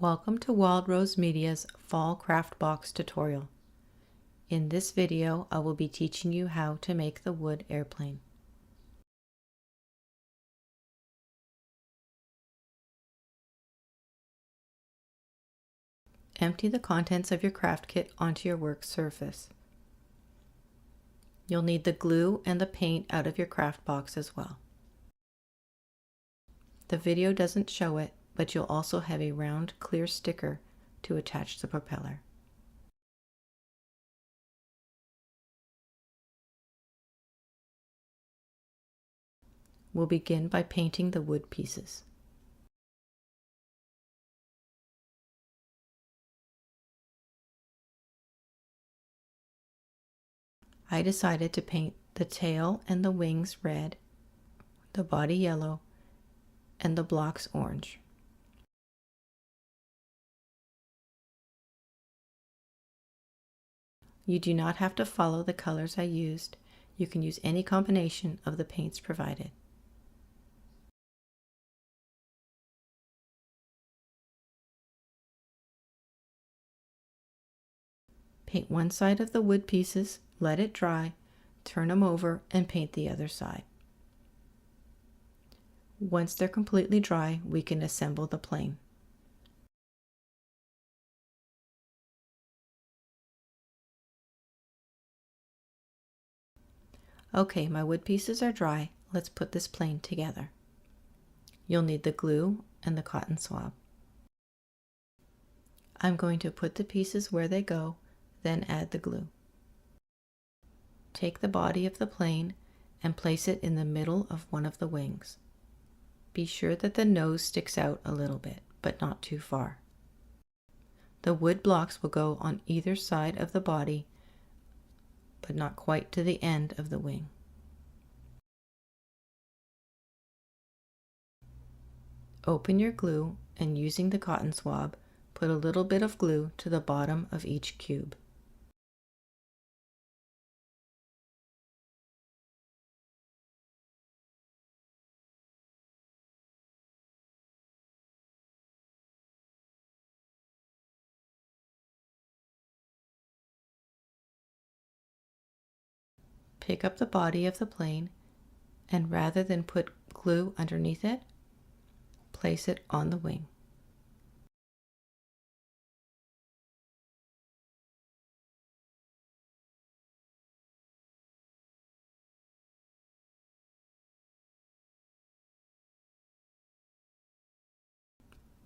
Welcome to Wildrose Media's Fall Craft Box tutorial. In this video, I will be teaching you how to make the wood airplane. Empty the contents of your craft kit onto your work surface. You'll need the glue and the paint out of your craft box as well. The video doesn't show it, but you'll also have a round clear sticker to attach the propeller. We'll begin by painting the wood pieces. I decided to paint the tail and the wings red, the body yellow, and the blocks orange. You do not have to follow the colors I used. You can use any combination of the paints provided. Paint one side of the wood pieces, let it dry, turn them over, and paint the other side. Once they're completely dry, we can assemble the plane. Okay, my wood pieces are dry. Let's put this plane together. You'll need the glue and the cotton swab. I'm going to put the pieces where they go, then add the glue. Take the body of the plane and place it in the middle of one of the wings. Be sure that the nose sticks out a little bit, but not too far. The wood blocks will go on either side of the body, but not quite to the end of the wing. Open your glue and using the cotton swab, put a little bit of glue to the bottom of each cube. Pick up the body of the plane and rather than put glue underneath it, place it on the wing.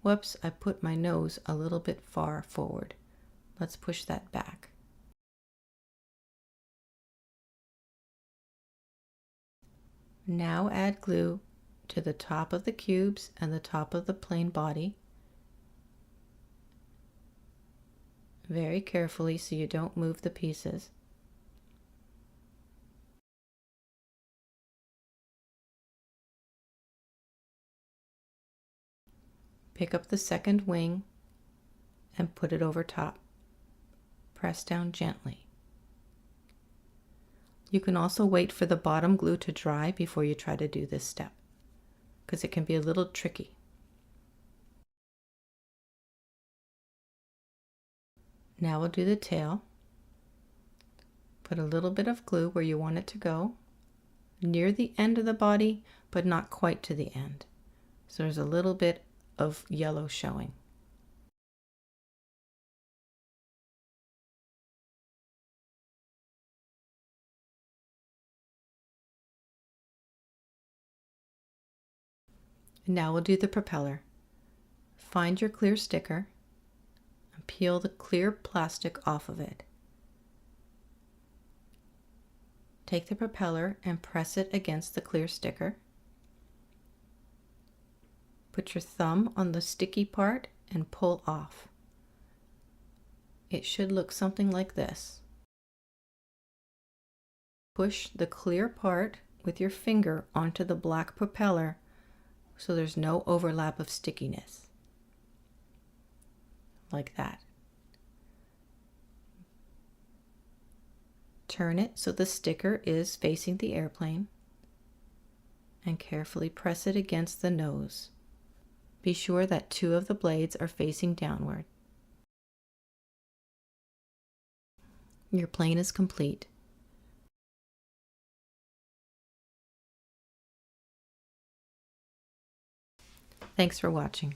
Whoops, I put my nose a little bit far forward. Let's push that back. Now add glue to the top of the cubes and the top of the plane body. Very carefully so you don't move the pieces. Pick up the second wing and put it over top. Press down gently. You can also wait for the bottom glue to dry before you try to do this step, because it can be a little tricky. Now we'll do the tail. Put a little bit of glue where you want it to go, near the end of the body, but not quite to the end. So there's a little bit of yellow showing. Now we'll do the propeller. Find your clear sticker and peel the clear plastic off of it. Take the propeller and press it against the clear sticker. Put your thumb on the sticky part and pull off. It should look something like this. Push the clear part with your finger onto the black propeller so there's no overlap of stickiness. Like that. Turn it so the sticker is facing the airplane and carefully press it against the nose. Be sure that 2 of the blades are facing downward. Your plane is complete. Thanks for watching.